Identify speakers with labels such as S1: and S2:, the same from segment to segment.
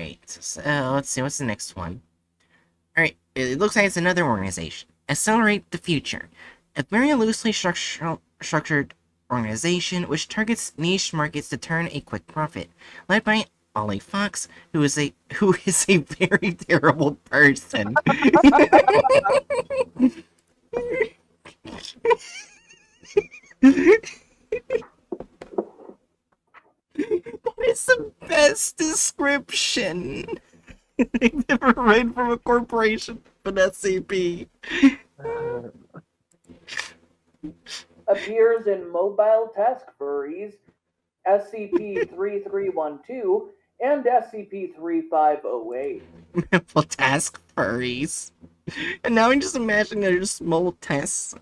S1: Alright, so let's see, what's the next one? Alright, it looks like it's another organization. Accelerate the Future. A very loosely structured organization which targets niche markets to turn a quick profit, led by Ollie Fox, who is a very terrible person. What is the best description I've ever read from a corporation of an SCP?
S2: Appears in Mobile Task Furries, SCP-3312, and SCP-3508.
S1: Mental task furries. And now I'm just imagining they're just mobile task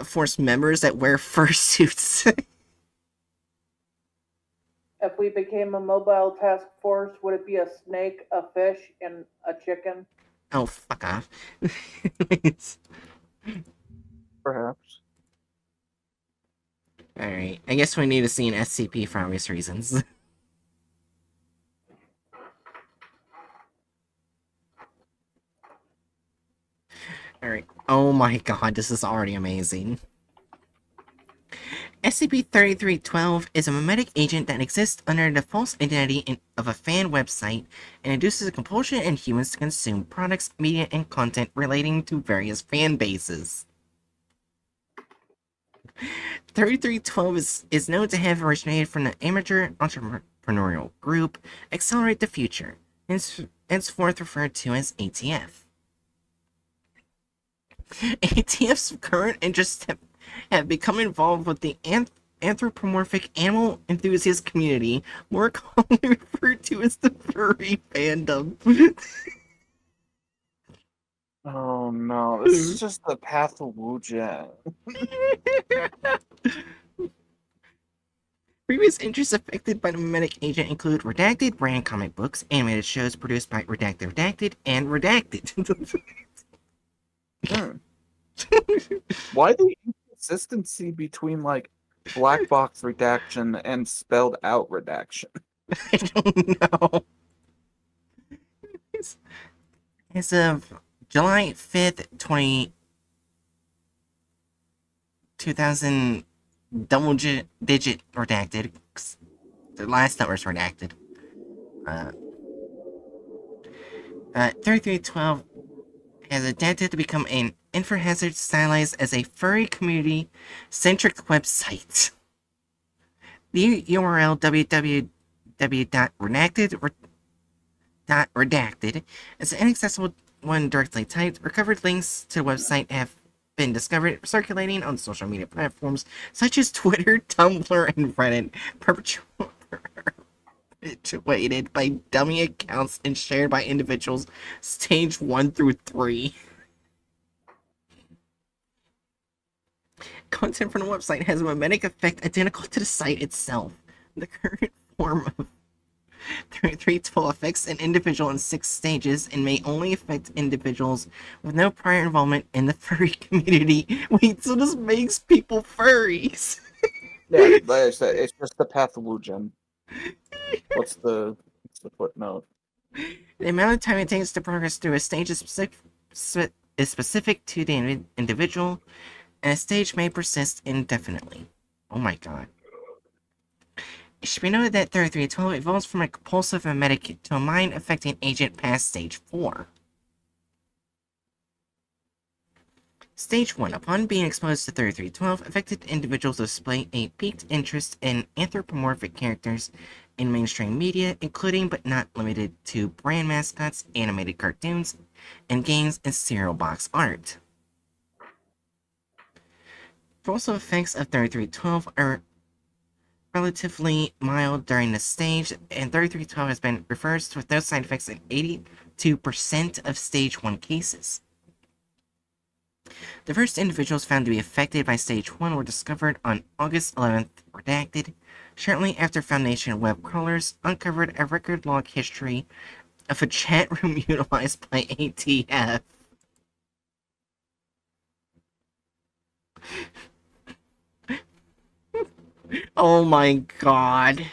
S1: force members that wear fursuits.
S2: If we became a mobile task force, would it be a snake, a fish, and a chicken?
S1: Oh, fuck off.
S3: Perhaps.
S1: Alright, I guess we need to see an SCP for obvious reasons. Alright, oh my god, this is already amazing. SCP-3312 is a memetic agent that exists under the false identity of a fan website and induces a compulsion in humans to consume products, media, and content relating to various fan bases. 3312 is known to have originated from the amateur entrepreneurial group Accelerate the Future, henceforth referred to as ATF. ATF's current interests have become involved with the anthropomorphic animal enthusiast community, more commonly referred to as the furry fandom.
S3: Oh no, this is just the path of Wujen.
S1: Previous interests affected by the memetic agent include Redacted brand comic books, animated shows produced by Redacted, and Redacted.
S3: Why the inconsistency between like black box redaction and spelled out redaction?
S1: I don't know. As of July 5th, 2000, double digit redacted. The last number's redacted. 3312 has adapted to become an info hazard stylized as a furry community-centric website. The URL www.redacted is an inaccessible one directly typed. Recovered links to the website have been discovered circulating on social media platforms such as Twitter, Tumblr, and Reddit, perpetuated by dummy accounts and shared by individuals stage 1 through 3. Content from the website has a memetic effect identical to the site itself. The current form of 3312 affects an individual in 6 stages and may only affect individuals with no prior involvement in the furry community. Wait, so this makes people furries?
S3: Yeah, like I said, it's just the path of Wujen. What's the footnote?
S1: The amount of time it takes to progress through a stage is specific to the individual, and a stage may persist indefinitely. Oh my god. It should be noted that 3312 evolves from a compulsive memetic to a mind-affecting agent past Stage 4. Stage 1. Upon being exposed to 3312, affected individuals display a piqued interest in anthropomorphic characters in mainstream media, including but not limited to brand mascots, animated cartoons, and games and cereal box art. Propulsive effects of 3312 are relatively mild during this stage, and 3312 has been reversed with no side effects in 82% of Stage 1 cases. The first individuals found to be affected by Stage 1 were discovered on August 11th, redacted. Shortly after Foundation web crawlers uncovered a record log history of a chat room utilized by ATF. Oh my god.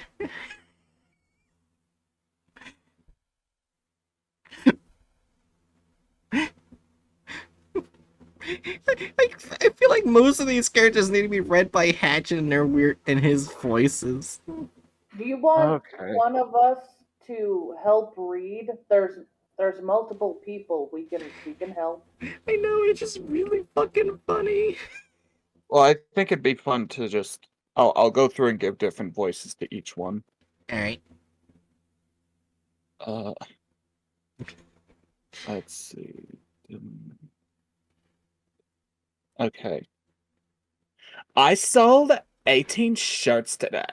S1: I feel like most of these characters need to be read by Hatchet in their weird in his voices.
S2: Do you want
S3: Okay.
S2: one of us to help read? There's multiple people we can help.
S1: I know, it's just really fucking funny.
S3: Well, I think it'd be fun to just. I'll go through and give different voices to each one.
S1: Alright.
S3: Uh, let's see. Okay. I sold 18 shirts today.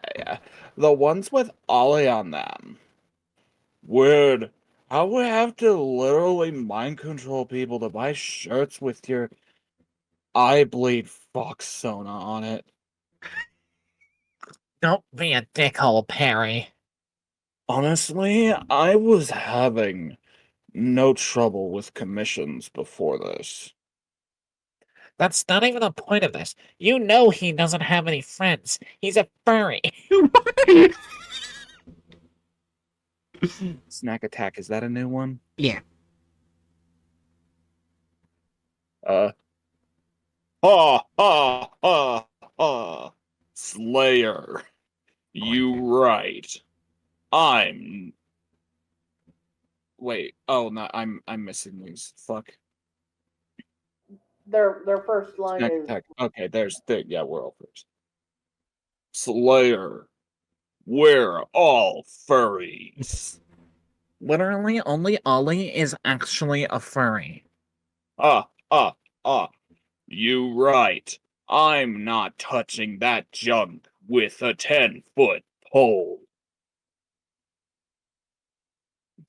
S3: The ones with Ollie on them. Weird. How would I have to literally mind control people to buy shirts with your I bleed Fox Sona on it?
S4: Don't be a dickhole, Perry.
S3: Honestly, I was having no trouble with commissions before this.
S4: That's not even the point of this. You know he doesn't have any friends. He's a furry.
S3: Snack Attack, is that a new one?
S1: Yeah.
S3: Ha ha ha ha. Slayer. You right. I'm Wait, oh no, I'm missing these. Fuck.
S2: Their first line
S3: Snack
S2: is
S3: Attack. Okay, yeah, we're all first. Slayer. We're all furries.
S4: Literally, only Ollie is actually a furry.
S3: Ah, ah, ah. You right. I'm not touching that junk with a 10-foot pole.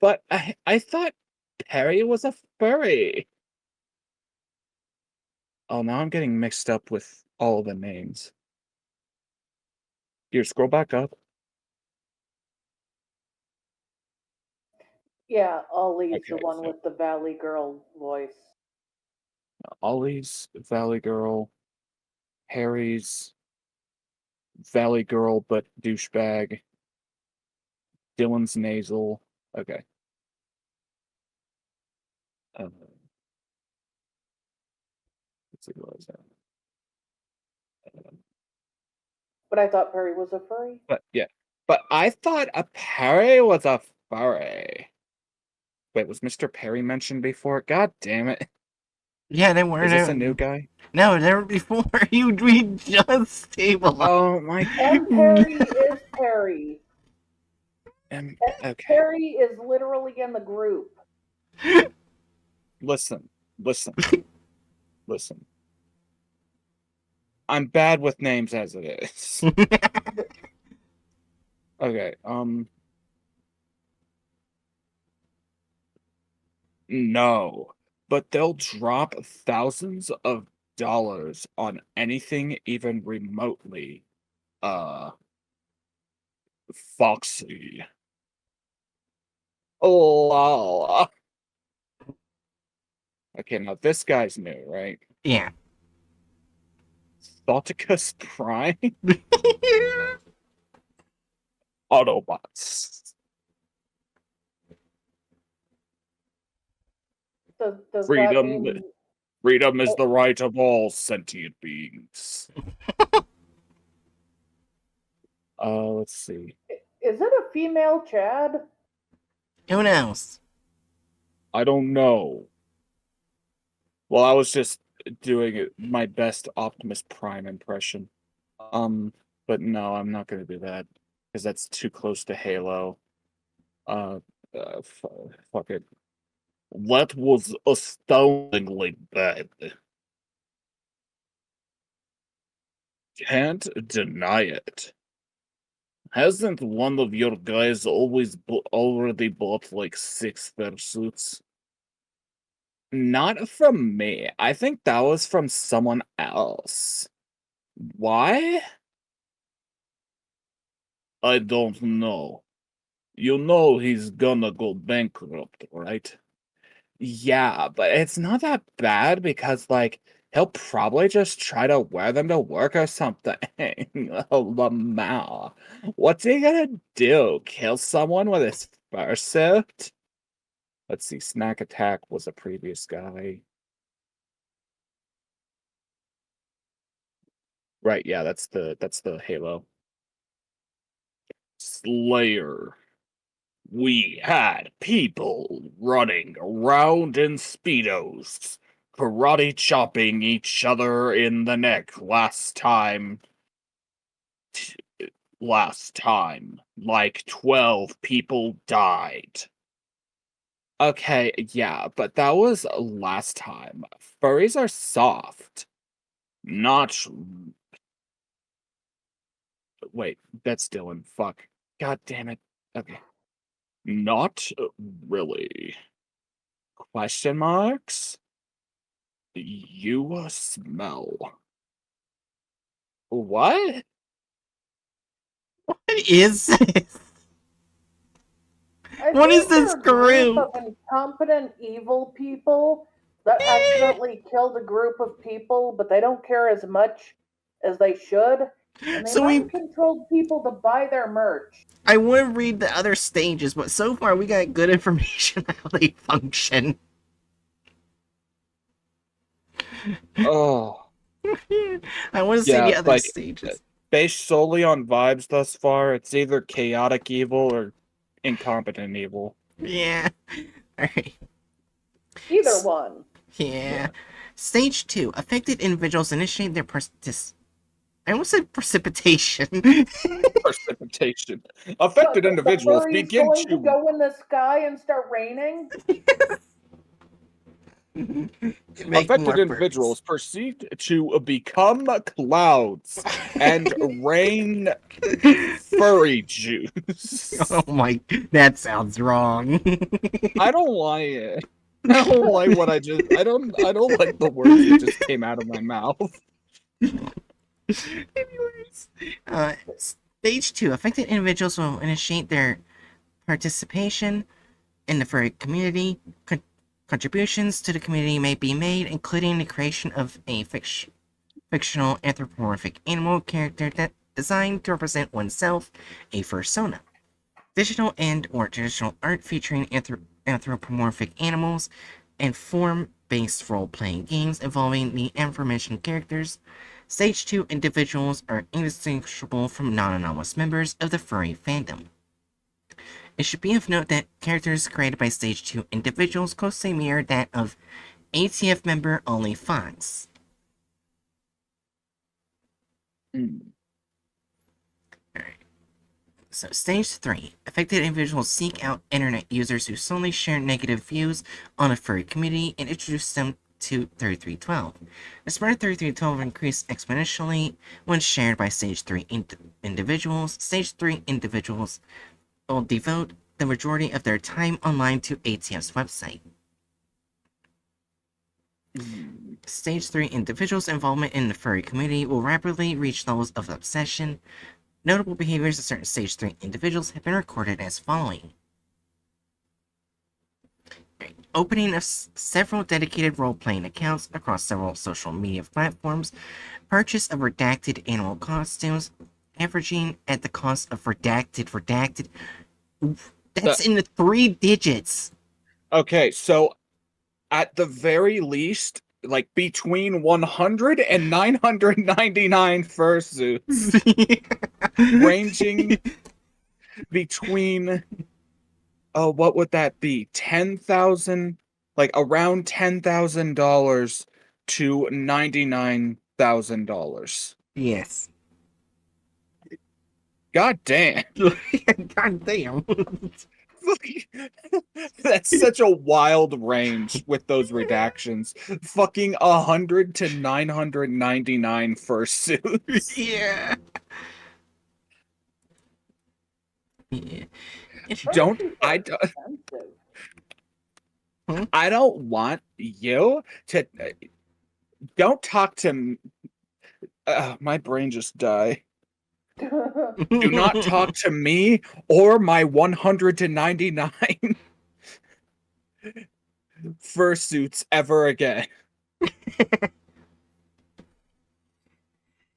S3: But I thought Perry was a furry. Oh, now I'm getting mixed up with all the names. Here, scroll back up.
S2: yeah, Ollie's the
S3: Okay,
S2: one
S3: so
S2: with the Valley Girl voice.
S3: Ollie's Valley Girl, Harry's Valley Girl but douchebag, Dylan's nasal. Okay. Uh, let's see what is that.
S2: But I thought Perry was a furry.
S3: But yeah, but I thought a Perry was a furry. Wait, was Mr. Perry mentioned before? God damn it!
S1: Yeah, they were
S3: Is this a new guy?
S1: No, they were before we just stabilized.
S3: Oh my.
S2: And Perry is Perry.
S3: Okay.
S2: Perry is literally in the group.
S3: Listen. Listen. I'm bad with names as it is. Okay, no. But they'll drop thousands of dollars on anything even remotely, foxy. Oh, okay, now this guy's new, right?
S1: Yeah.
S3: Thoticus Prime? Autobots.
S2: Does that
S3: Freedom.
S2: mean
S3: Freedom is the right of all sentient beings. Let's see.
S2: is it a female Chad?
S1: Who knows?
S3: I don't know. Well, I was just doing my best Optimus Prime impression. But no, I'm not gonna do that because that's too close to Halo. Fuck it. That was astoundingly bad. Can't deny it. Hasn't one of your guys already bought like 6 fursuits? Not from me. I think that was from someone else. Why? I don't know. You know he's gonna go bankrupt, right? Yeah, but it's not that bad because, like, he'll probably just try to wear them to work or something. Lamau. What's he gonna do? Kill someone with his fursuit? Let's see, Snack Attack was a previous guy. Right, yeah, that's the Halo. Slayer. We had people running around in Speedos, karate chopping each other in the neck last time, like 12 people died. Okay, yeah, but that was last time. Furries are soft. Not. Wait, that's Dylan. Fuck. God damn it. Okay. Not really. Question marks? You smell. What?
S1: What is this?
S2: I
S1: What is
S2: think
S1: this
S2: they're a group
S1: group?
S2: of incompetent, evil people that accidentally killed a group of people, but they don't care as much as they should, and they
S1: So we,
S2: mind controlled people to buy their merch.
S1: I want to read the other stages, but so far we got good information on how they function.
S3: Oh.
S1: I want to see
S3: Yeah,
S1: the other
S3: like,
S1: stages.
S3: based solely on vibes thus far, it's either chaotic evil or incompetent evil.
S1: Yeah. Alright.
S2: Either one.
S1: Yeah. Stage 2. Affected individuals initiate their I almost said precipitation.
S3: Precipitation. Affected
S2: What,
S3: individuals
S2: the furry's
S3: begin
S2: going to
S3: to.
S2: go in the sky and start raining?
S1: Make
S3: Affected
S1: more
S3: individuals proceed to become clouds and rain furry juice.
S1: Oh my, that sounds wrong.
S3: I don't like it. I don't like what I just. I don't like the words that just came out of my mouth.
S1: Anyways, stage 2. Affected individuals will initiate their participation in the furry community. Contributions to the community may be made, including the creation of a fictional anthropomorphic animal character that designed to represent oneself, a fursona. Digital and/or traditional art featuring anthropomorphic animals, and form-based role-playing games involving the aforementioned characters. Stage 2 individuals are indistinguishable from non-anomalous members of the furry fandom. It should be of note that characters created by Stage 2 individuals closely mirror that of ATF member Only Fox. So, Stage 3. Affected individuals seek out internet users who solely share negative views on a furry community and introduce them to 3312. The spread of 3312 increased exponentially when shared by Stage 3 individuals. Stage 3 individuals will devote the majority of their time online to ATF's website. Stage 3 individuals' involvement in the furry community will rapidly reach levels of obsession. Notable behaviors of certain Stage 3 individuals have been recorded as following. Opening of several dedicated role-playing accounts across several social media platforms. Purchase of redacted animal costumes, averaging at the cost of redacted. That's in the 3 digits.
S3: Okay, so at the very least, like between 100 and 999 fursuits, ranging between, what would that be? 10,000, like around $10,000 to $99,000.
S1: Yes.
S3: God damn.
S1: God damn.
S3: That's such a wild range with those redactions. Fucking 100 to 999 fursuits.
S1: Yeah. Yeah.
S3: Don't
S2: Fursuits
S3: I
S2: are
S3: don't
S2: expensive.
S3: I don't want you to don't talk to my brain just died. Do not talk to me or my 100 to 99 fursuits ever again.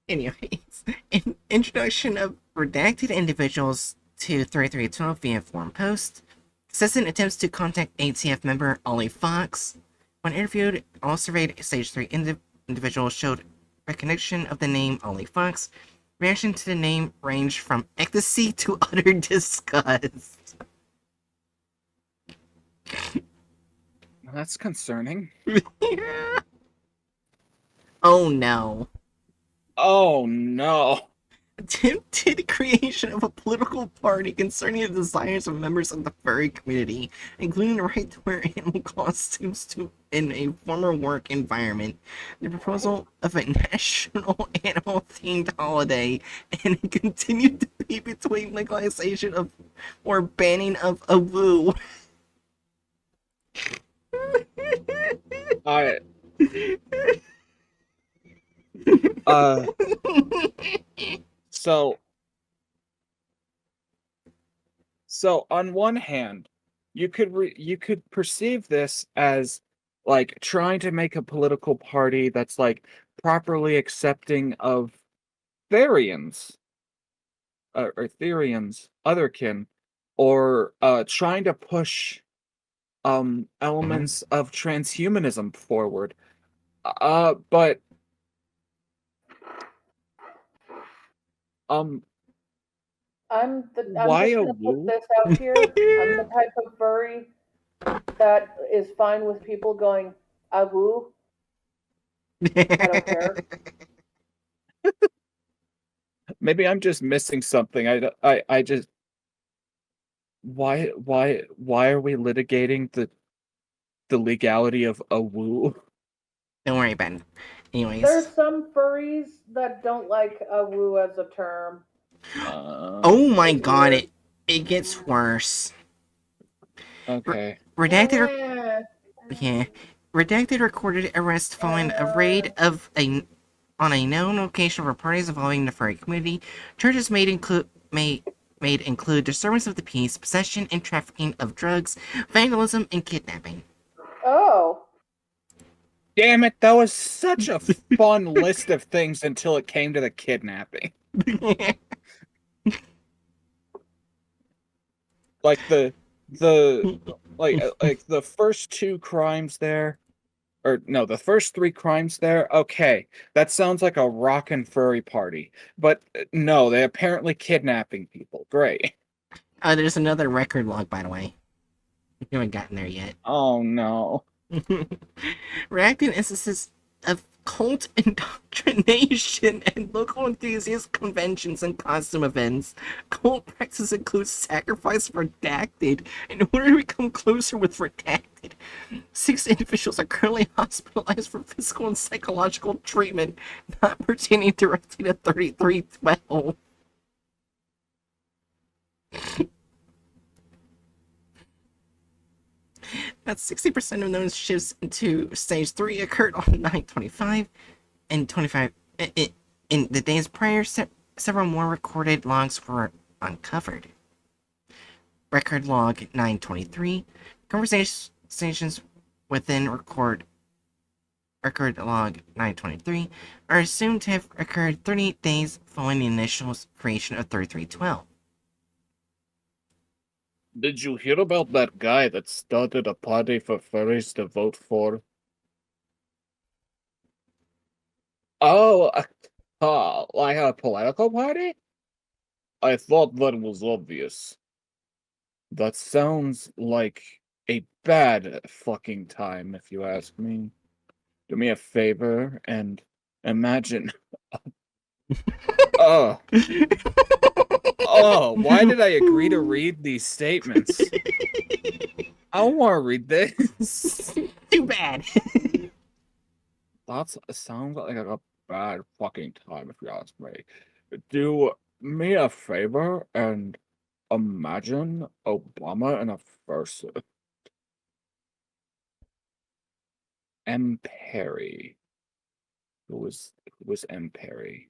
S1: Anyways, introduction of redacted individuals to 3312 via forum post. Citizen attempts to contact ATF member Ollie Fox. When interviewed, all surveyed Stage 3 individuals showed recognition of the name Ollie Fox. Reaction to the name ranged from ecstasy to utter disgust.
S3: That's concerning.
S1: Oh no.
S3: Oh no.
S1: Attempted creation of a political party concerning the desires of members of the furry community, including the right to wear animal costumes in a former work environment, the proposal of a national animal-themed holiday, and a continued debate between legalization of or banning of a woo.
S3: I so on one hand, you could perceive this as like trying to make a political party that's like properly accepting of Therians or Therians, otherkin, or trying to push elements of transhumanism forward. But
S2: I'm
S3: why
S2: just
S3: a
S2: gonna put
S3: woo?
S2: this out here. I'm the type of furry that is fine with people going woo. I don't care.
S3: Maybe I'm just missing something. I just why are we litigating the legality of a woo?
S1: Don't worry about it. Anyways.
S2: There's some furries that don't like woo as a term.
S1: Oh my
S2: It's
S1: god,
S2: weird.
S1: it gets worse.
S3: Okay.
S1: Redacted Redacted recorded arrest following a raid on a known location for parties involving the furry community. Charges made include disturbance of the peace, possession and trafficking of drugs, vandalism, and kidnapping.
S2: Oh.
S3: Damn it, that was such a fun list of things until it came to the kidnapping. Like the first two crimes there, or no, the first three crimes there. Okay, that sounds like a rockin' furry party, but no, they're apparently kidnapping people. Great.
S1: There's another record log, by the way. You haven't gotten there yet.
S3: Oh no.
S1: Reacting instances of cult indoctrination and local enthusiast conventions and costume events. Cult practices include sacrifice of Redacted in order to become closer with Redacted. 6 individuals are currently hospitalized for physical and psychological treatment not pertaining directly to 3312. About 60% of those shifts into Stage 3 occurred on 9/25 and 25. In the days prior, several more recorded logs were uncovered. Record log 9/23. Conversations within record log 9/23 are assumed to have occurred 38 days following the initial creation of 3312.
S3: Did you hear about that guy that started a party for furries to vote for? Oh, like a political party? I thought that was obvious. That sounds like a bad fucking time, if you ask me. Do me a favor and imagine. Oh. Oh, why did I agree to read these statements? I don't want to read this.
S1: Too bad.
S3: That sounds like a bad fucking time, if you ask me. Do me a favor and imagine Obama in a fursuit. M. Perry. Who was M. Perry?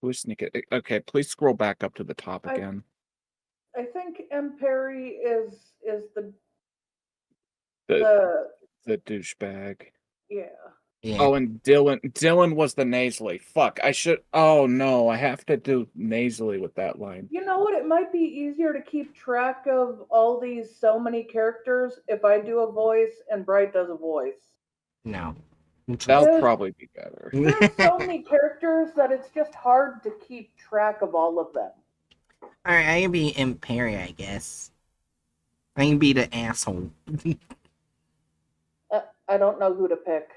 S3: Who is Sneaker? Okay, please scroll back up to the top again.
S2: I think M. Perry is the
S3: douchebag.
S2: Yeah.
S3: Oh, and Dylan was the nasally. Fuck, I should. Oh no, I have to do nasally with that line.
S2: You know what? It might be easier to keep track of all these so many characters if I do a voice and Bright does a voice.
S1: No.
S3: That'll
S2: There's-
S3: probably be better.
S2: There's so many characters that it's just hard to keep track of all of them.
S1: Alright, I can be Imperi, I guess. I can be the asshole.
S2: I don't know who to pick.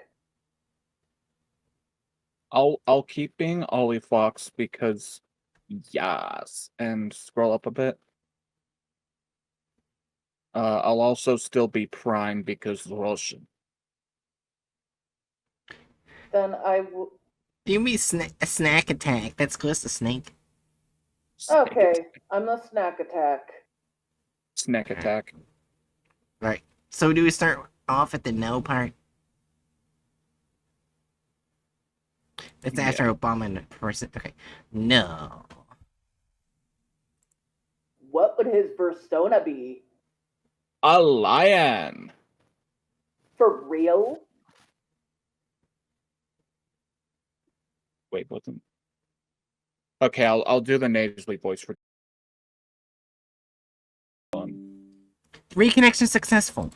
S3: I'll keep being Ollie Fox because yes, and scroll up a bit. I'll also still be Prime because Russian.
S2: Then
S1: You can be a snack attack. That's close to snake.
S2: okay. I'm the snack attack.
S3: Snack attack.
S1: Right. So do we start off at the no part? It's after Obama and person. Okay. No.
S2: What would his persona be?
S3: A lion.
S2: For real?
S3: Wait, wasn't. Okay, I'll do the nasally voice for.
S1: Reconnection successful.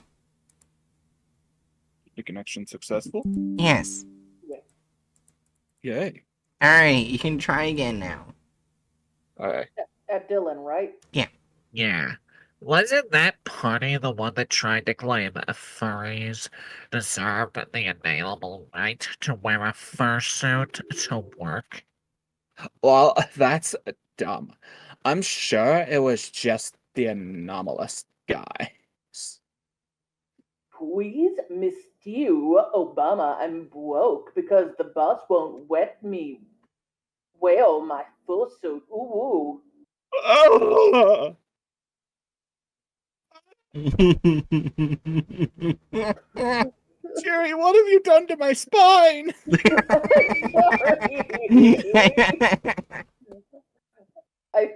S3: Reconnection successful.
S1: Yes.
S3: Yay.
S1: Alright, you can try again now.
S3: Alright.
S2: At Dylan, right?
S4: Yeah. Wasn't that party the one that tried to claim furries deserved the inalienable right to wear a fursuit to work?
S3: Well, that's dumb. I'm sure it was just the anomalous guy.
S2: Please, Miss Stew, Obama, I'm broke because the bus won't wet me. Well, my fursuit. Ooh.
S3: Oh! Jerry, what have you done to my spine?
S2: I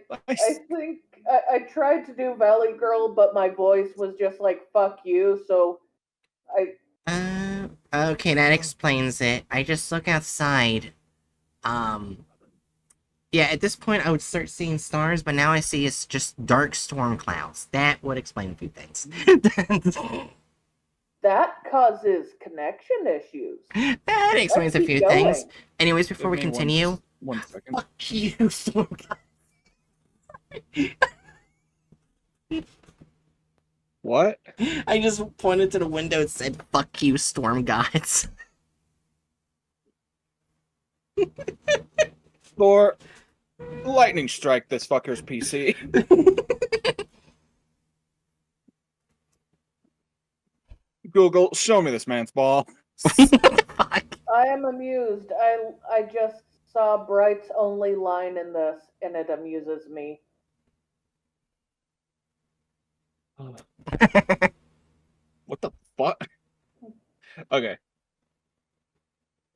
S2: think I tried to do Valley Girl, but my voice was just like "fuck you." So
S1: Okay, that explains it. I just look outside. Yeah, at this point I would start seeing stars, but now I see it's just dark storm clouds. That would explain a few things.
S2: that causes connection issues.
S1: That explains a
S2: Let's
S1: few
S2: keep
S1: things.
S2: going.
S1: Anyways, before we
S3: Give me
S1: continue,
S3: one second.
S1: fuck you, storm
S3: What?
S1: I just pointed to the window and said, fuck you, storm gods.
S3: Thor, lightning strike this fucker's PC. Google, show me this man's ball.
S1: Fuck.
S2: I am amused. I just saw Bright's only line in this, and it amuses me.
S3: What the fuck? Okay.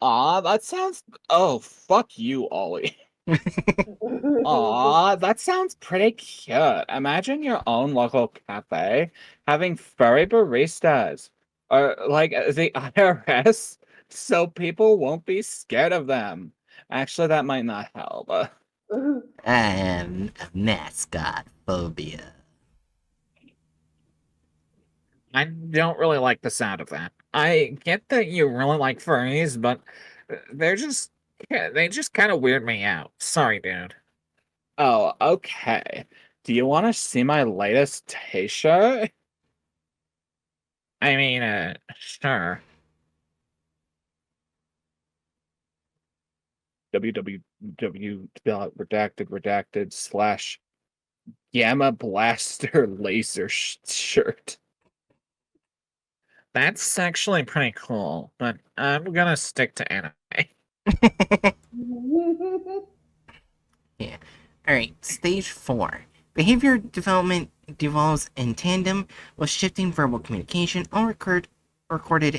S3: That sounds. Oh, fuck you, Ollie. That sounds pretty cute. Imagine your own local cafe having furry baristas. Or, like, the IRS, so people won't be scared of them. Actually, that might not help.
S1: I am a mascot phobia.
S4: I don't really like the sound of that. I get that you really like furries, but they just kind of weird me out. Sorry, dude.
S3: Oh, okay. Do you want to see my latest t-shirt?
S4: I mean, sure.
S3: www.redacted / Gamma Blaster Laser shirt.
S4: That's actually pretty cool, but I'm gonna stick to anime.
S1: Yeah. Alright, stage 4. Behavior development devolves in tandem with shifting verbal communication. All recorded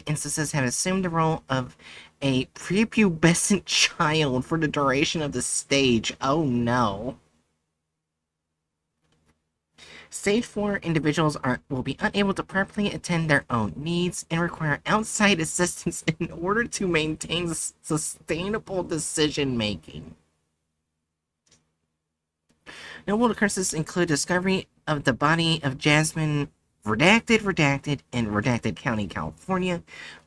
S1: instances have assumed the role of a prepubescent child for the duration of the stage. Oh no. Stage 4 individuals will be unable to properly attend their own needs and require outside assistance in order to maintain sustainable decision making. Notable occurrences include discovery of the body of Jasmine Redacted in Redacted County, California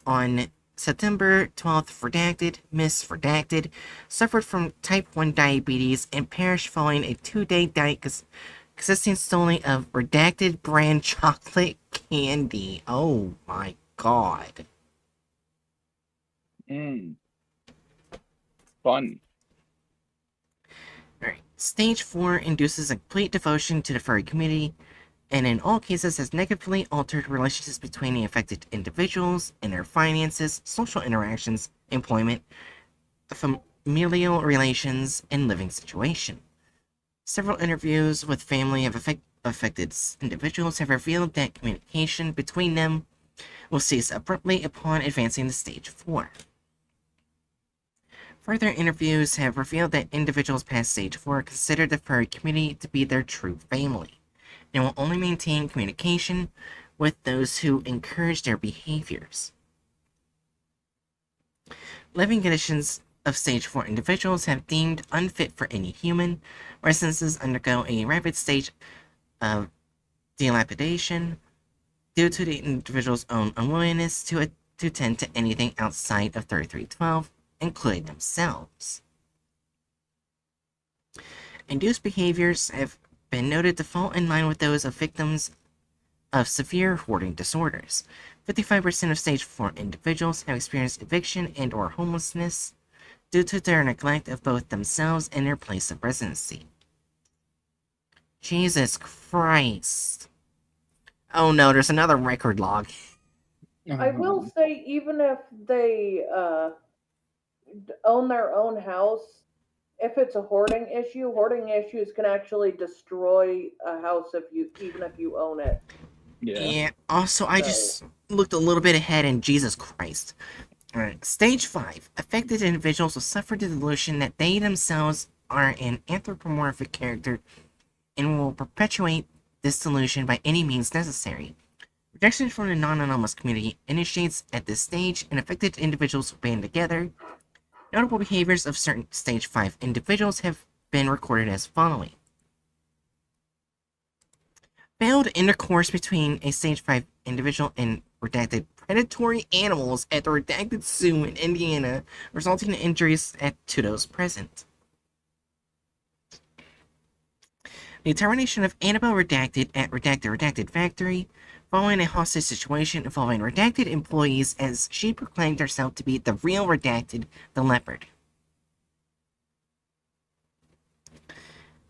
S1: on September 12th, redacted, Miss Redacted, suffered from type 1 diabetes and perished following a 2-day diet consisting solely of redacted brand chocolate candy. Oh my god.
S3: Fun.
S1: Alright. Stage 4 induces a complete devotion to the furry community, and in all cases has negatively altered relationships between the affected individuals and their finances, social interactions, employment, familial relations, and living situation. Several interviews with family of affected individuals have revealed that communication between them will cease abruptly upon advancing to stage 4. Further interviews have revealed that individuals past stage 4 consider the furry community to be their true family, and will only maintain communication with those who encourage their behaviors. Living conditions of stage 4 individuals have deemed unfit for any human. Residences undergo a rapid stage of dilapidation due to the individual's own unwillingness to tend to anything outside of 3312, including themselves. Induced behaviors have been noted to fall in line with those of victims of severe hoarding disorders. 55% of stage 4 individuals have experienced eviction and or homelessness due to their neglect of both themselves and their place of residency. Jesus Christ. Oh no, there's another record log.
S2: I will say, even if they own their own house, if it's a hoarding issues can actually destroy a house even if you own it.
S1: Yeah, also, I just looked a little bit ahead, and Jesus Christ. Alright, stage 5. Affected individuals will suffer the delusion that they themselves are an anthropomorphic character and will perpetuate this delusion by any means necessary. Rejection from the non-anomalous community initiates at this stage, and affected individuals will band together. Notable behaviors of certain stage 5 individuals have been recorded as following. Failed intercourse between a stage 5 individual and redacted predatory animals at the redacted zoo in Indiana, resulting in injuries to those present. The termination of Annabelle Redacted at Redacted Factory, following a hostage situation involving redacted employees as she proclaimed herself to be the real Redacted, the Leopard.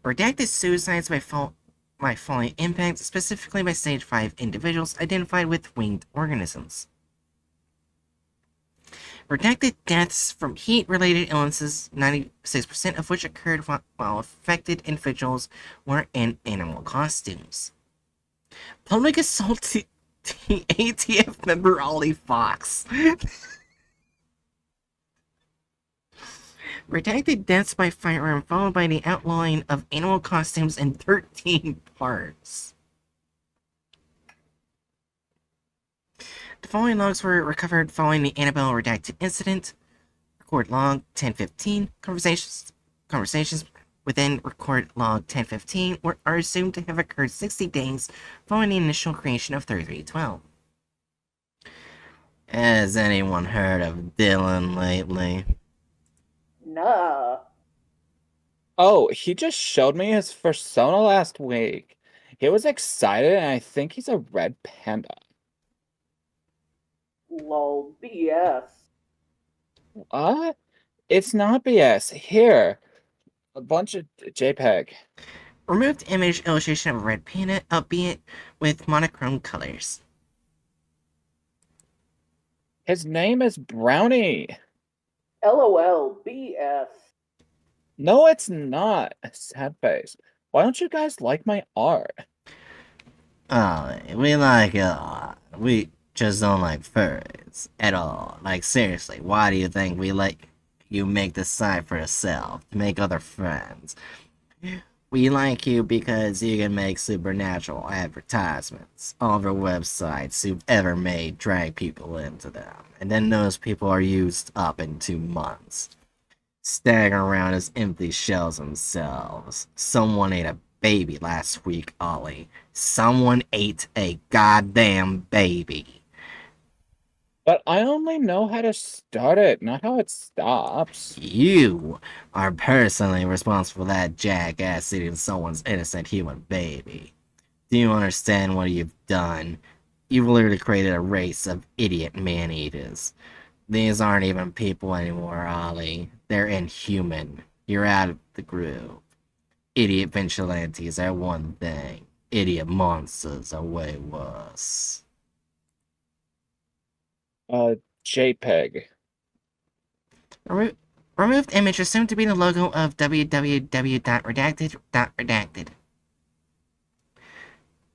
S1: Redacted suicides by falling impact, specifically by stage 5 individuals identified with winged organisms. Redacted deaths from heat-related illnesses, 96% of which occurred while affected individuals were in animal costumes. Public assault to the ATF member Ollie Fox. Redacted deaths by firearm followed by the outlawing of animal costumes in 13 parts. The following logs were recovered following the Annabelle Redacted incident. Record log 1015. Conversations within record log 1015 are assumed to have occurred 60 days following the initial creation of 3312. Has anyone heard of Dylan lately?
S2: Nah.
S3: Oh, he just showed me his persona last week. He was excited, and I think he's a red panda.
S2: Lol, BS.
S3: What? It's not BS. Here, a bunch of JPEG.
S1: Removed image illustration of a red panda, albeit with monochrome colors.
S3: His name is Brownie.
S2: LOL, BS.
S3: No, it's not. Sad face. Why don't you guys like my art?
S1: Oh, we like it a lot. We just don't like furries at all. Like, seriously, why do you think we let you make this site for yourself, to make other friends? We like you because you can make supernatural advertisements all over websites you've ever made, drag people into them, and then those people are used up in 2 months. Staggering around as empty shells themselves. Someone ate a baby last week, Ollie. Someone ate a goddamn baby.
S3: But I only know how to start it, not how it stops.
S1: You are personally responsible for that jackass eating someone's innocent human baby. Do you understand what you've done? You've literally created a race of idiot man-eaters. These aren't even people anymore, Ollie. They're inhuman. You're out of the group. Idiot vigilantes are one thing. Idiot monsters are way worse.
S3: JPEG.
S1: Removed image assumed to be the logo of www.redacted.redacted.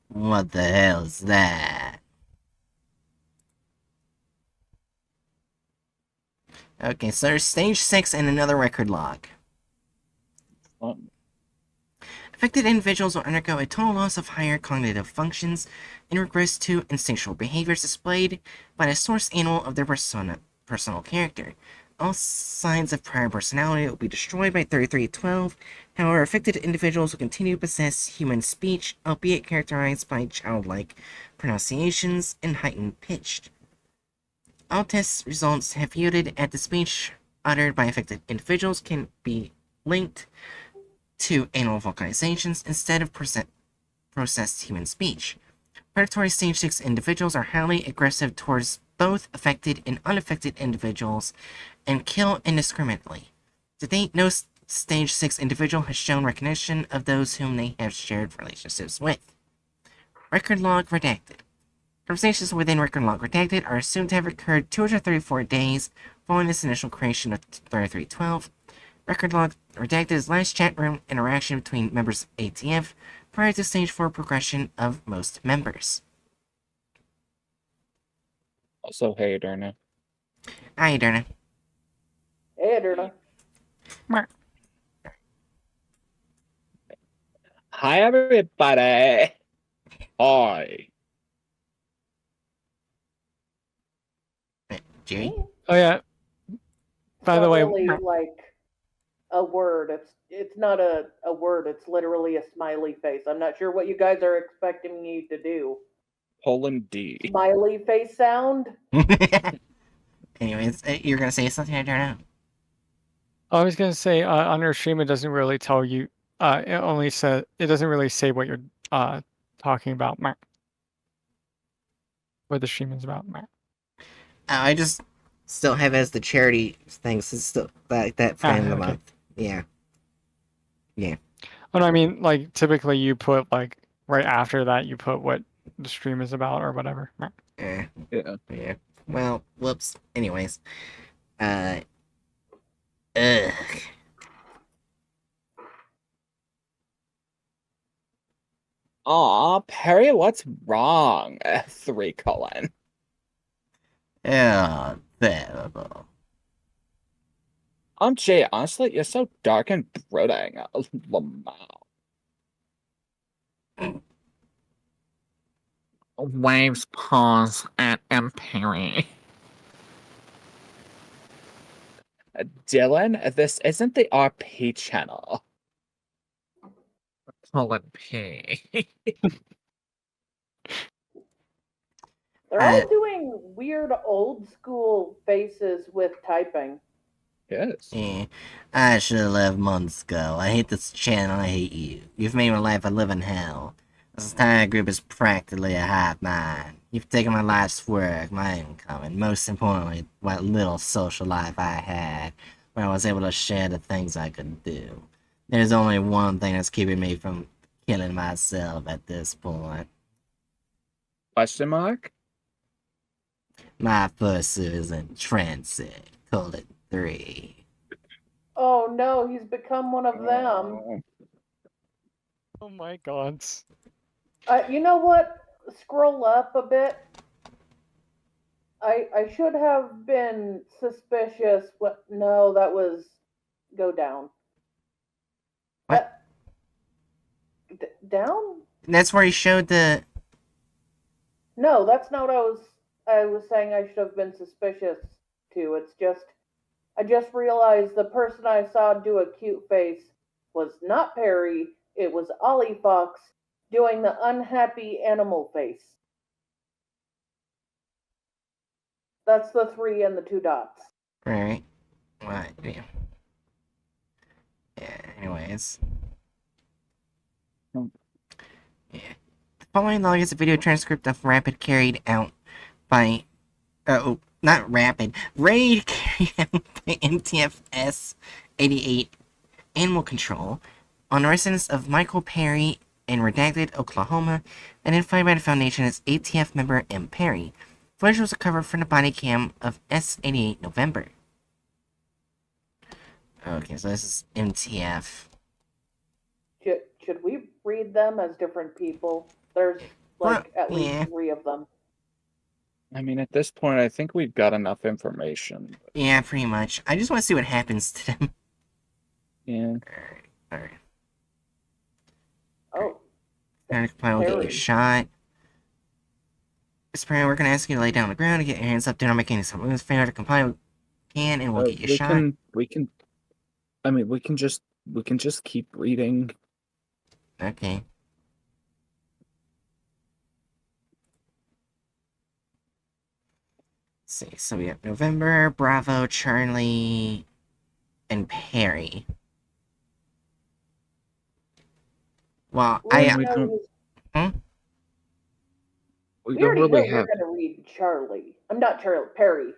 S1: What the hell is that? Okay, so there's stage 6 and another record log. Affected individuals will undergo a total loss of higher cognitive functions and regress to instinctual behaviors displayed by the source animal of their personal character. All signs of prior personality will be destroyed by 3312. However, affected individuals will continue to possess human speech, albeit characterized by childlike pronunciations and heightened pitch. All test results have yielded that the speech uttered by affected individuals can be linked to anal vocalizations instead of processed human speech. Predatory stage 6 individuals are highly aggressive towards both affected and unaffected individuals and kill indiscriminately. To date, no stage 6 individual has shown recognition of those whom they have shared relationships with. Record log redacted. Conversations within record log redacted are assumed to have occurred 234 days following this initial creation of 3312. Record log redacted is last chat room interaction between members of ATF prior to stage 4 progression of most members.
S3: Also, hey, Derna.
S1: Hi, Derna.
S2: Hey, Adderna.
S3: Hi, everybody. Hi.
S1: Jerry?
S5: Oh yeah. By the
S2: Not
S5: way,
S2: really like a word. It's not a word. It's literally a smiley face. I'm not sure what you guys are expecting me to do.
S3: Poland D.
S2: Smiley face sound?
S1: Anyways, you're gonna say something, Derna?
S5: I was gonna say on your stream it doesn't really tell you. It doesn't really say what you're talking about, what the stream is about.
S1: I just still have it as the charity things. It's still that for the end of the
S5: Okay.
S1: month. Yeah.
S5: Oh, no, I mean, like typically you put like right after that you put what the stream is about or whatever.
S1: Yeah.
S3: Yeah.
S1: Well, whoops. Anyways. Ugh.
S3: Aw, Perry, what's wrong? 3 colon.
S1: Oh, terrible.
S3: Jay, honestly, you're so dark and brooding. Lamau.
S4: Waves pause at Perry.
S3: Dylan, this isn't the RP channel.
S4: P.
S2: They're all doing weird old school faces with typing.
S3: Yes.
S1: Yeah. I should have left months ago. I hate this channel, I hate you. You've made my life a living hell. This entire group is practically a hive mind. You've taken my life's work, my income, and most importantly, what little social life I had, where I was able to share the things I could do. There's only one thing that's keeping me from killing myself at this point.
S3: Question mark?
S1: My first is in transit. Call it 3.
S2: Oh no, he's become one of them.
S5: Oh my god.
S2: You know what? Scroll up a bit. I should have been suspicious. What? No, that was go down.
S1: What?
S2: Down?
S1: That's where he showed the...
S2: No, that's not what I was saying I should have been suspicious to. It's just I just realized the person I saw do a cute face was not Perry, it was Ollie Fox doing the unhappy animal face. That's the 3 and the 2 dots.
S1: Right. What? Yeah. Anyways.
S3: Hmm.
S1: Yeah. The following log is a video transcript of rapid carried out by not rapid, raid carried out by MTF S-88 Animal Control on residents of Michael Perry in Redacted, Oklahoma, identified by the Foundation as ATF member M. Perry. Footage was recovered from the body cam of S-88 November. Okay, so this is MTF.
S2: Should we read them as different people? There's like at least
S1: yeah.
S2: 3 of them.
S3: I mean, at this point, I think we've got enough information.
S1: Yeah, pretty much. I just want to see what happens to them.
S3: Yeah.
S1: Alright.
S2: Oh,
S1: Trying to comply will get you
S2: Perry.
S1: shot. This prayer, we're gonna ask you to lay down on the ground and get your hands up. Do not make any sound moves. Failure to comply, we can and we'll get you shot.
S3: We can. I mean, we can just keep reading.
S1: Okay. Let's see, so we have November, Bravo, Charlie, and Perry. Well,
S2: We already
S3: don't-
S2: know
S3: We
S2: we
S3: don't
S2: already
S3: really
S2: know
S3: have.
S2: we're gonna read Charlie. I'm not Charlie, Perry.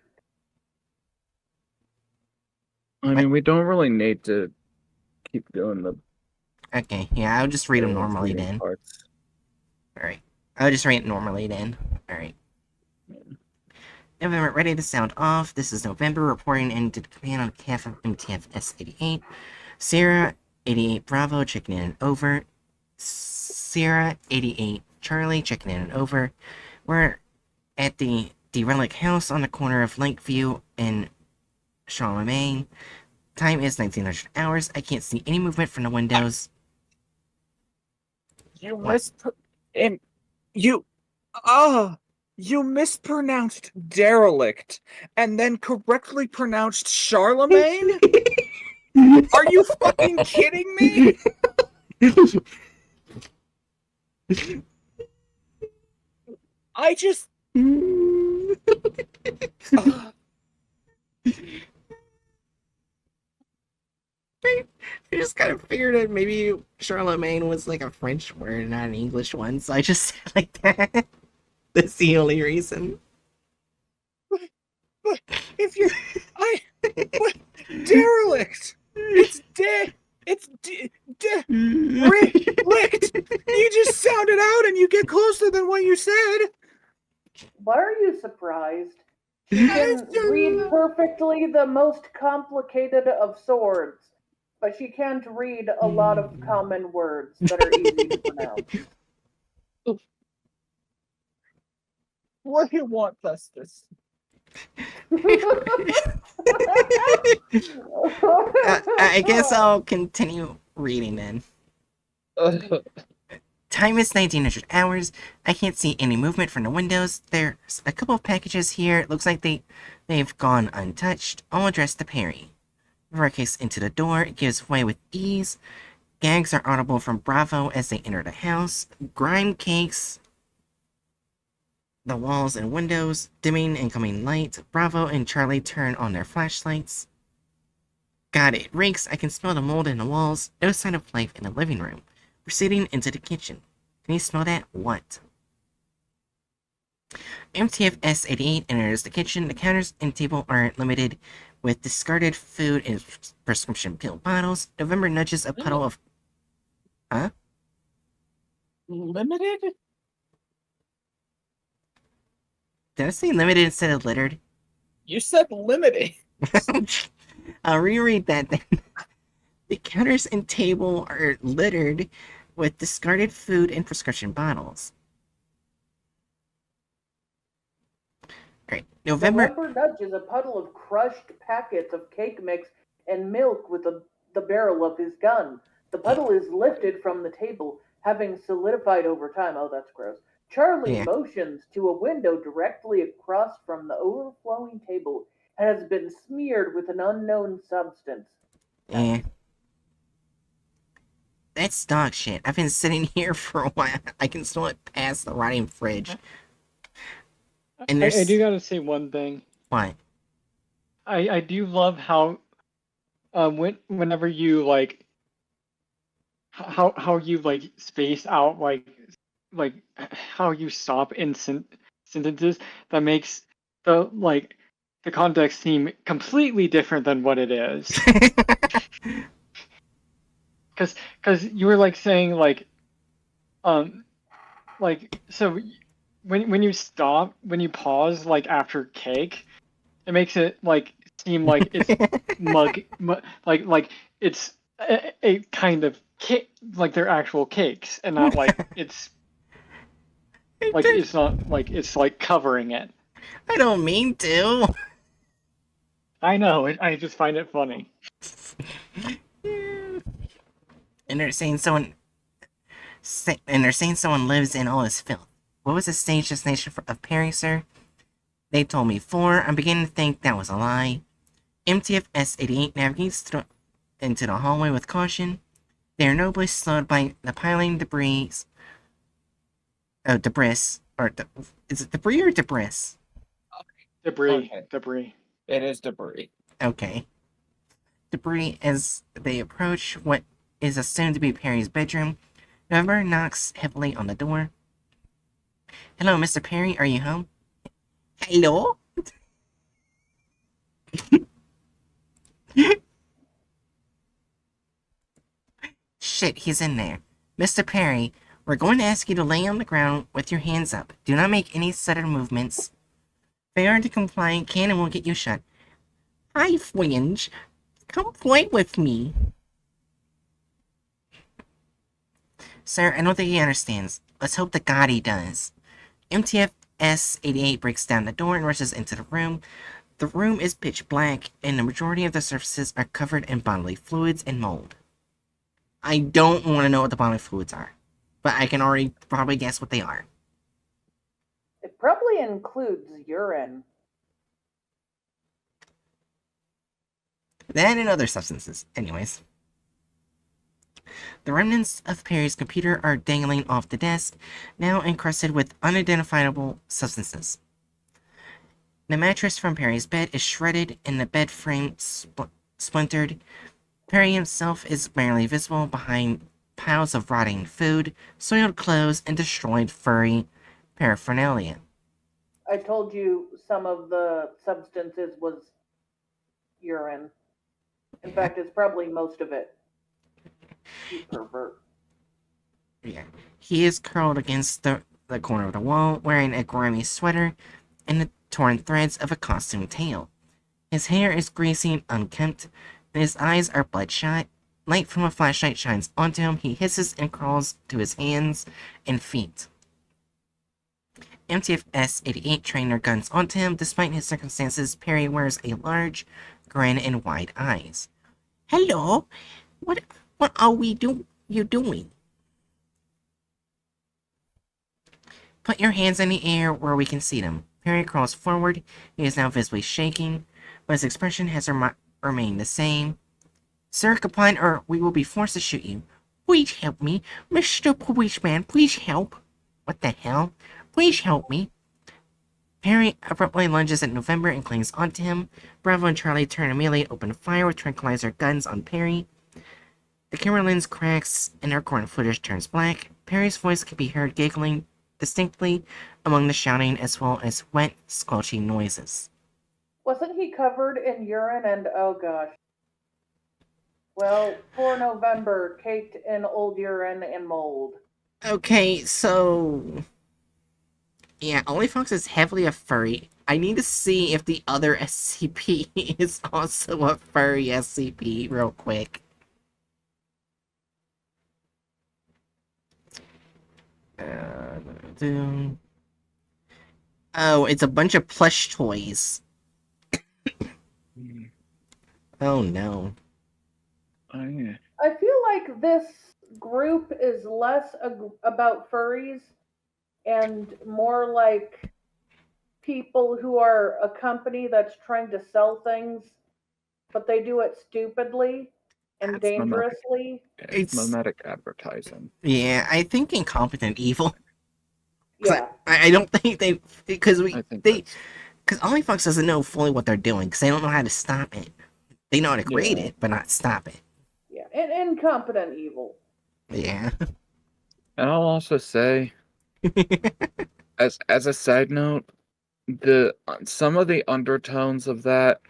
S3: I mean, we don't really need to keep doing the.
S1: okay, yeah, I'll just read them normally
S3: reading
S1: then.
S3: parts.
S1: Alright. I'll just read it normally then. Alright. November, ready to sound off. This is November, reporting into the command on behalf of MTF S-88. Sierra 88 Bravo, checking in and over. Sierra 88 Charlie, checking in and over. We're at the Relic House on the corner of Lakeview and Charlemagne. Time is 1900 hours. I can't see any movement from the windows.
S3: You
S1: What?
S3: You mispronounced derelict and then correctly pronounced Charlemagne? Are you fucking kidding me? I just.
S1: I just kind of figured that maybe Charlemagne was like a French word, not an English one, so I just said it like that. That's the only reason.
S3: But if you're. What? Derelict! It's licked! You just sound it out and you get closer than what you said!
S2: Why are you surprised? She can read perfectly the most complicated of swords, but she can't read a lot of common words that are easy to pronounce.
S3: What do you want, Festus?
S1: I guess I'll continue reading then. Time is 1900 hours. I can't see any movement from the windows. There's a couple of packages here. It looks like they've gone untouched. All addressed to Perry. River into the door. It gives way with ease. Gags are audible from Bravo as they enter the house. Grime cakes the walls and windows, dimming incoming light. Bravo and Charlie turn on their flashlights. God, it reeks. I can smell the mold in the walls. No sign of life in the living room. Proceeding into the kitchen. Can you smell that? What? MTF S-88 enters the kitchen. The counters and table are limited with discarded food and prescription pill bottles. November nudges a puddle of... Huh?
S3: Limited?
S1: Did I say limited instead of littered?
S3: You said limited.
S1: I'll reread that then. The counters and table are littered with discarded food and prescription bottles. Alright, November...
S2: nudges a puddle of crushed packets of cake mix and milk with the barrel of his gun. The puddle is lifted from the table, having solidified over time. Oh, that's gross. Charlie motions to a window directly across from the overflowing table and has been smeared with an unknown substance.
S1: Yeah. That's dog shit. I've been sitting here for a while. I can smell it past the rotting fridge.
S5: And I do gotta say one thing.
S1: What?
S5: I do love how whenever you like how you like space out like how you stop in sentences that makes the context seem completely different than what it is. Because you were like saying so when you pause like after cake, it makes it like seem like it's like it's a kind of cake, like they're actual cakes and not like it's like it's not like it's like covering it.
S1: I don't mean to.
S5: I know, I just find it funny.
S1: And they're saying someone lives in all his filth. What was the stage destination of Perry, sir? They told me 4. I'm beginning to think that was a lie. MTF S88 navigates into the hallway with caution. They are nobly slowed by the piling debris. Debris. Is it debris or debris?
S5: Debris.
S3: Okay.
S5: Debris.
S3: It is debris.
S1: Okay. Debris as they approach what is assumed to be Perry's bedroom. November knocks heavily on the door. Hello, Mr. Perry, are you home? Hello? Shit, he's in there. Mr. Perry, we're going to ask you to lay on the ground with your hands up. Do not make any sudden movements. Failure to comply can and will get you shut. Hi, Fringe. Come play with me. Sir, I don't think he understands. Let's hope to God he does. MTF S88 breaks down the door and rushes into the room. The room is pitch black, and the majority of the surfaces are covered in bodily fluids and mold. I don't want to know what the bodily fluids are, but I can already probably guess what they are.
S2: It probably includes urine.
S1: That and other substances. Anyways. The remnants of Perry's computer are dangling off the desk, now encrusted with unidentifiable substances. The mattress from Perry's bed is shredded and the bed frame splintered. Perry himself is barely visible behind piles of rotting food, soiled clothes, and destroyed furry paraphernalia.
S2: I told you some of the substances was urine. In fact, it's probably most of it. You pervert.
S1: Yeah. He is curled against the corner of the wall, wearing a grimy sweater and the torn threads of a costume tail. His hair is greasy and unkempt, and his eyes are bloodshot. Light from a flashlight shines onto him. He hisses and crawls to his hands and feet. MTF S88 trainer guns onto him. Despite his circumstances, Perry wears a large grin and wide eyes. Hello? What are you doing? Put your hands in the air where we can see them. Perry crawls forward. He is now visibly shaking, but his expression has remained the same. Sir, comply or we will be forced to shoot you. Please help me. Mr. Policeman, please help. What the hell? Please help me. Perry abruptly lunges at November and clings onto him. Bravo and Charlie turn immediately, open fire with tranquilizer guns on Perry. The camera lens cracks and our recording footage turns black. Perry's voice can be heard giggling distinctly among the shouting as well as wet, squelching noises.
S2: Wasn't he covered in urine and oh gosh. Well, poor November, caked in old urine and mold.
S1: Okay, so... yeah, OnlyFox is heavily a furry. I need to see if the other SCP is also a furry SCP real quick. Oh, it's a bunch of plush toys. Oh no.
S3: Oh, yeah.
S2: I feel like this group is less about furries and more like people who are a company that's trying to sell things, but they do it stupidly and
S3: That's
S2: dangerously.
S3: It's mimetic advertising.
S1: Yeah, I think incompetent evil.
S2: Yeah.
S1: I don't think they... because
S3: I think
S1: they... Because Ollie Fox doesn't know fully what they're doing because they don't know how to stop it. They know how to create
S3: Yeah.
S1: it, but not stop it.
S2: Yeah, and incompetent evil.
S1: Yeah.
S3: And I'll also say, as a side note, some of the undertones of that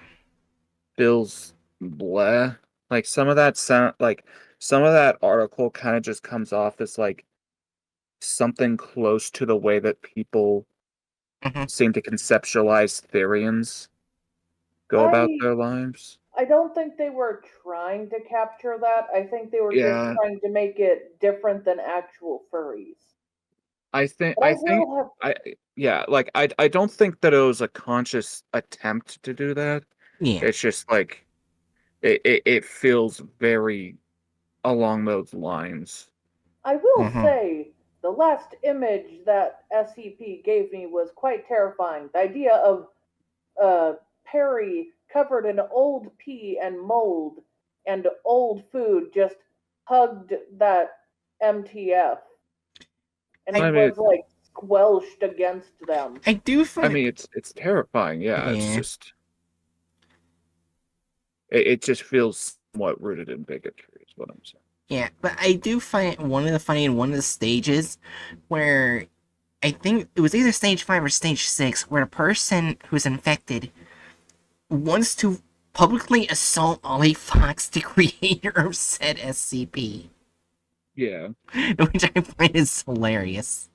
S3: feels bleh. Like some of that article kind of just comes off as like something close to the way that people
S1: Mhm.
S3: seem to conceptualize Therians go about their lives.
S2: I don't think they were trying to capture that. I think they were
S3: Yeah.
S2: just trying to make it different than actual furries.
S3: I think
S2: But I will have
S3: I don't think that it was a conscious attempt to do that.
S1: Yeah.
S3: It's just like it feels very along those lines.
S2: I will
S1: Mhm.
S2: say the last image that SCP gave me was quite terrifying. The idea of Perry covered in old pee and mold and old food just hugged that MTF. And
S1: I
S2: he
S3: mean,
S2: was like squelched against them.
S1: I do
S3: I
S1: find
S3: mean, it's terrifying. Yeah, it's
S1: Yeah.
S3: just it just feels somewhat rooted in bigotry. Is what I'm saying.
S1: Yeah, but I do find one of the funny in one of the stages where I think it was either stage 5 or stage 6 where a person who's infected wants to publicly assault Ollie Fox, the creator of said SCP.
S3: Yeah.
S1: Which I find is hilarious.